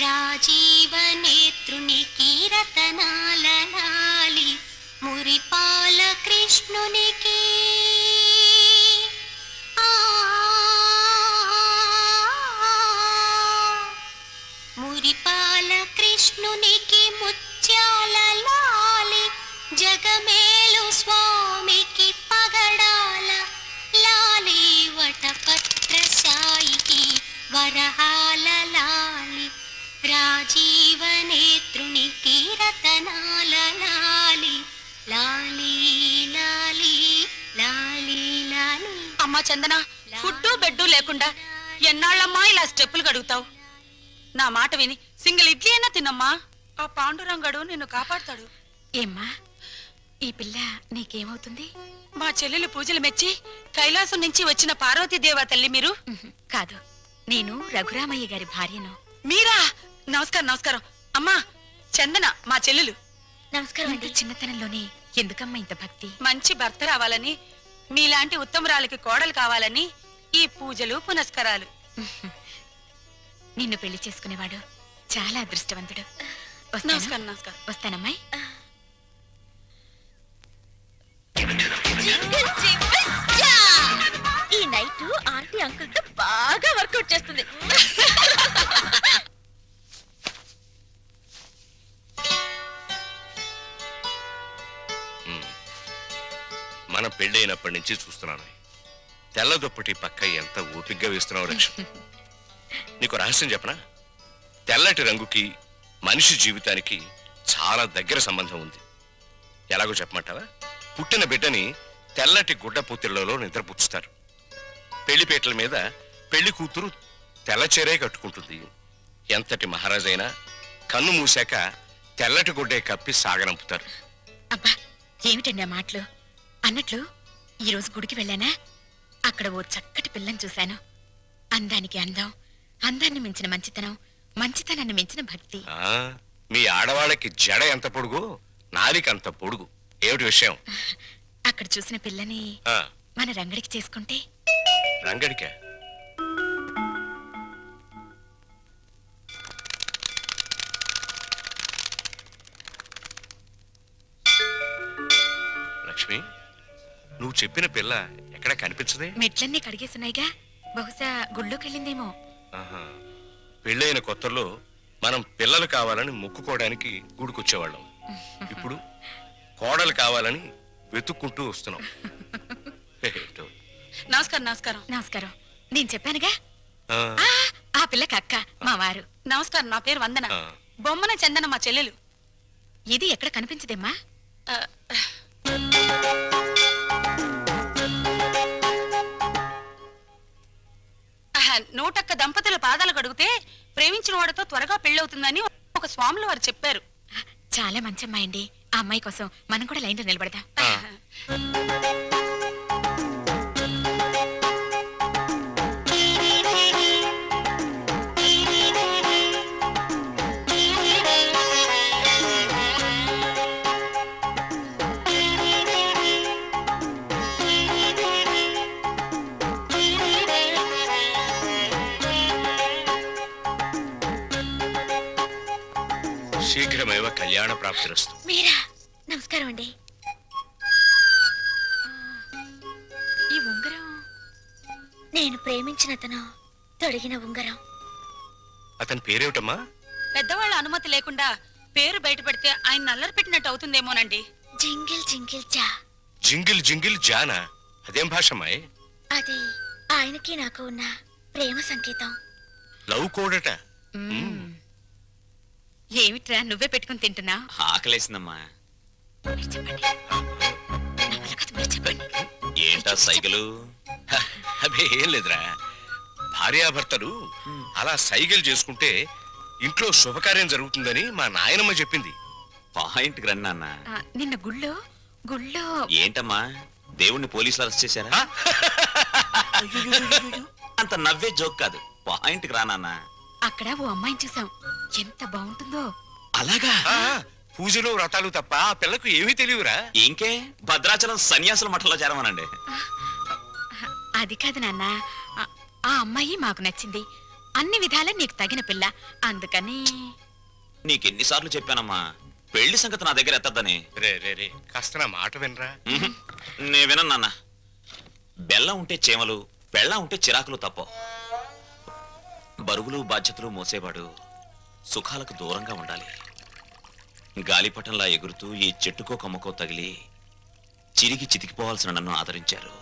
రాజీవ నేత్రునికి రతనాల లాలి మురిపాల కృష్ణునికి మురిపాల కృష్ణునికి ముత్యాల లాలి జగమేలు స్వామికి పగడాల లాలి వటపత్ర సాయికి వరహాల లాలి రాజీవ నేత్రునికి రతనాల లాలి లాలి లాలి లాలి లాలి. అమ్మా చందన, ఫుడ్డు బెడ్డు లేకుండా ఎన్నాళ్ళమ్మా ఇలా స్టెప్పులు గడుగుతావు? నా మాట విని సింగిల్ ఇడ్లీ అయినా తినమ్మా. ఆ పాండురంగడు నిన్ను కాపాడుతాడు. ఏమ్మా, ఈ పిల్ల నీకేమవుతుంది? మా చెల్లెలు పూజలు మెచ్చి కైలాసం నుంచి వచ్చిన పార్వతీదేవా తల్లి మీరు? కాదు, నేను రఘురామయ్య గారి భార్యను. మీరా? నమస్కారం నమస్కారం. అమ్మా చందన మా చెల్లెలు. నమస్కారం అండి. చిన్నతనంలోనే ఎందుకమ్మా ఇంత భక్తి? మంచి భర్త రావాలని, మీలాంటి ఉత్తమరాలకి కోడలు కావాలని ఈ పూజలు పునస్కారాలు. నిన్ను పెళ్లి చేసుకునేవాడు చాలా అదృష్టవంతుడు. నమస్కారం నమస్కారం. వస్తానమ్మాయి. ఈ నైట్ ఆంటీ అంకుల్ తో బాగా వర్కౌట్ చేస్తుంది. మన పెళ్ళైనప్పటి నుంచి చూస్తున్నాను. తెల్ల దుప్పటి పక్క ఎంత ఓపిగ్గా వేస్తున్నావు లక్ష్మి. నీకు రహస్యం చెప్పనా? తెల్లటి రంగుకి మనిషి జీవితానికి చాలా దగ్గర సంబంధం ఉంది. ఎలాగో చెప్పమంటావా? పుట్టిన బిడ్డని తెల్లటి గుడ్డ పూతిళ్లలో నిద్రపుచ్చుతారు. పెళ్లిపేటల మీద పెళ్లి కూతురు తెల్లచీరే కట్టుకుంటుంది. ఎంతటి మహారాజైనా కన్ను మూసాక తెల్లటి గుడ్డే కప్పి సాగనంపుతారు. అబ్బా, ఏమిటండి ఆ మాటలు? అన్నట్లు ఈరోజు గుడికి వెళ్ళానా, అక్కడ ఓ చక్కటి పిల్లని చూశాను. అందానికి అందం, అందాన్ని మించిన మంచితనం, మంచితనాన్ని మించిన భక్తి. మీ ఆడవాళ్ళకి జడ ఎంత పొడుగు, నాలిక అంత పొడుగు. ఏమిటి విషయం? అక్కడ చూసిన పిల్లని మన రంగడికి చేసుకుంటే. రంగడికా? లక్ష్మి, నువ్వు చెప్పిన పిల్ల ఎక్కడ కనిపించదే? మెట్లన్నీ కడిగేస్తున్నాయిగా, బహుశా గుళ్ళోకెళ్ళిందేమో. పెళ్ళైన కొత్తలో మనం పిల్లలు కావాలని మొక్కుకోవడానికి గుడికొచ్చేవాళ్ళం. ఇప్పుడు కోడలు కావాలని వెతుక్కుంటూ వస్తున్నాం. నమస్కారం నమస్కారం. నమస్కారం. నేను చెప్పానుగా, ఆ పిల్లకి అక్క, మా వారు. నమస్కారం. నా పేరు వందన. బొమ్మన చందన మా చెల్లెలు. ఇది ఎక్కడ కనిపించదేమ్మా? నూటొక్క దంపతుల పాదాలు కడిగితే ప్రేమించిన వాడితో త్వరగా పెళ్ళవుతుందని ఒక స్వాములు వారు చెప్పారు. చాలా మంచి అమ్మాయి అండి. ఆ అమ్మాయి కోసం మనం కూడా లైన్లో నిలబడదాం. శీఘ్రమేవ కళ్యాణ ప్రాప్తిరస్తు. మీరా? నమస్కారం అండి. ఈ ఉంగరం నేను ప్రేమించిన అతను తొడిగిన ఉంగరం. అతని పేరేమిటమ్మా? పెద్దవాళ్ళ అనుమతి లేకుండా పేరు బయట పెడితే ఆయన నల్లరి పెట్టినట్టు అవుతుందేమోనండి. జింగిల్ జింగిల్ జా. జింగిల్ జింగిల్ జానా? అదేం భాషమ్మాయి? అది ఆయనకి నాకు ఉన్న ప్రేమ సంకేతం. లవ్ కోడట. ఏమిట్రా నువ్వే పెట్టుకుని తింటున్నా? ఆకలేసిందమ్మా. చెప్పండి. ఏంటా సైకిలు? అదే ఏం లేదురా, భార్యాభర్తలు అలా సైకిల్ చేసుకుంటే ఇంట్లో శుభకార్యం జరుగుతుందని మా నాయనమ్మ చెప్పింది. పాయింట్కి రండి నాన్న. నిన్న గుళ్ళో ఏంటమ్మా, దేవుణ్ణి పోలీసులు అరెస్ట్ చేశారా? అంత నవ్వే జోక్ కాదు, పాయింట్కి రా నాన్న. అక్కడ ఓ అమ్మాయిని చూసాం, ఎంత బాగుంటుందో. అలాగా? పూజలు వ్రతాలు తప్ప ఆ పిల్లకు ఏమీ తెలియరా? ఇంకే భద్రాచలం సన్యాసుల మఠంలో చేరమనండి. అది కాదు నాన్న, ఆ అమ్మాయి మాకు నచ్చింది. అన్ని విధాలా నీకు తగిన పిల్ల. అందుకని నీకెన్నిసార్లు చెప్పానమ్మా పెళ్లి సంగతి నా దగ్గర ఎత్తద్దని. రే కాస్త నా మాట వినరా. నే వినను నాన్న. బెల్లం ఉంటే చేమలు, బెల్లం ఉంటే చిరాకులు తప్ప. బరువులు బాధ్యతలు మోసేవాడు సుఖాలకు దూరంగా ఉండాలి. గాలిపటంలా ఎగురుతూ ఈ చెట్టుకో కొమ్మకో తగిలి చిరిగి చితికిపోవాల్సిన నన్ను ఆదరించారు,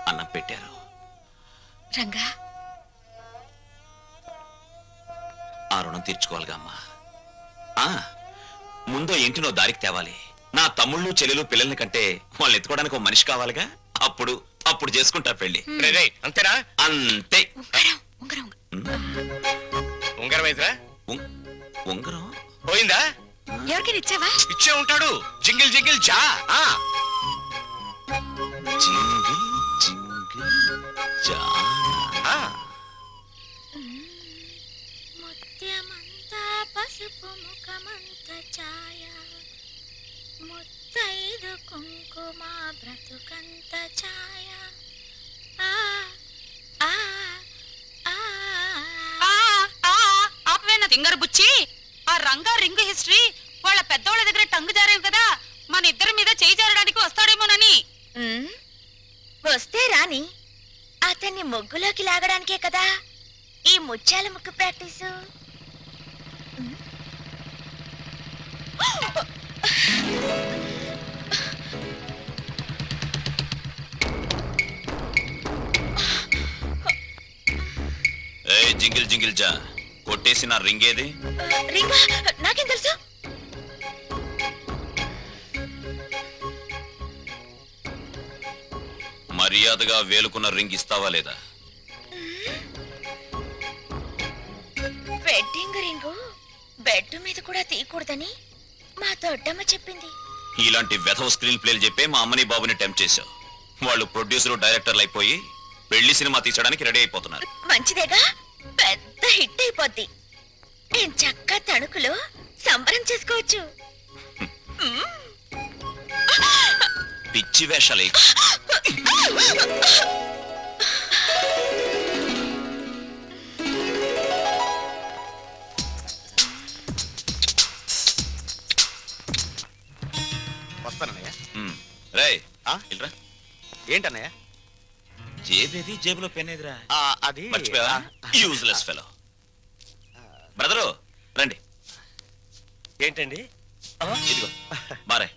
అన్నం పెట్టారు. రంగా, ఆ రుణం తీర్చుకోవాలిగా అమ్మా. ముందో ఇంటినో దారికి తేవాలి. నా తమ్ముళ్ళు చెల్లెలు పిల్లల్ని కంటే వాళ్ళని ఎత్తుకోవడానికి ఒక మనిషి కావాలిగా. అప్పుడు చేసుకుంటా పెళ్లి. రే అంతేనా? అంతే. ఉంగరం ఉంగరం అయితేరా? ఉంగరం పోయిందా? ఎవరికైనా ఇచ్చావా? ఇచ్చే ఉంటాడు. జింగిల్ జింగిల్ జా. జింగిల్ జింగిల్ జానా. ముత్యమంతా పసుపు ముఖమంత ఛాయ ముత్తైదు కుంకుమ బ్రతుకంత ఛాయ ఆ ఆ ఆ ఆపవేనా తింగర బుచ్చి? ఆ రంగా రింగ్ హిస్టరీ వాళ్ళ పెద్దోళ్ళ దగ్గర టంగు జారేవు కదా, మన ఇద్దరి మీద చేయి జారడానికి వస్తాడేమోనని. వస్తే రాని, అతన్ని ముగ్గులోకి లాగడానికే కదా ఈ ముత్యాల ముగ్గు ప్రాక్టీసు. జింగిల్ జింగిల్ జా కొట్టేసి నా రింగ్ ఏది? రింగా నాకేం తెలుసు? మర్యాదగా వేలుకున్న రింగ్ ఇస్తావా లేదా? వెడ్డింగ్ రింగు బెడ్ మీద కూడా తీయకూడదని మా దొడ్డమ్మ చెప్పింది. ఇలాంటి వెధవ స్క్రీన్ ప్లేలు చెప్పే మా అమ్మని బాబుని టెంప్ట్ చేశావు. వాళ్ళు ప్రొడ్యూసర్ డైరెక్టర్లు అయిపోయి పెళ్లి సినిమా తీసడానికి రెడీ అయిపోతున్నారు. మంచిదేగా, పెద్ద హిట్ అయిపోద్ది. నేను చక్క తణుకులో సంబరం చేసుకోవచ్చు. పిచ్చి వేషాలు వస్తానన్నయ్య. రేయ్ ఆ? ఇల్రా. ఏంటన్నయ్య? జేబేది, జేబులో పెన్ ఏదిరా? అది మర్చిపోయావా? Useless fellow. బ్రదరు రండి. ఏంటండి? ఇదిగో మారే.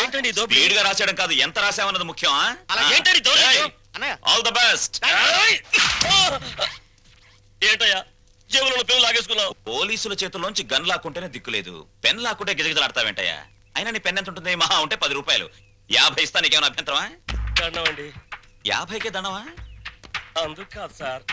ఏంటండి దోపిడీ? స్పీడ్ గా రాసేయడం కాదు, ఎంత రాసామన్నది ముఖ్యం. అలా ఏంటండి దోపిడీ? అన్నయ్య ఆల్ ద బెస్ట్. ఏంటయ్యా జేబులో పెన్ లాగేసుకున్నావు? పోలీసుల చేతుల్లోంచి గన్ లాక్కుంటేనే దిక్కులేదు, పెన్ లాక్కుంటే గిజగిజలాడతావేంటయ్యా? అయినా నీ పెన్ ఎంత ఉంటుంది? మహా ఉంటే 10 రూపాయలు. 50 ఇస్తా, నీకేమైనా అభ్యంతరమా? దండమండి. 50కే దండమా? అందుకు కాదు సార్,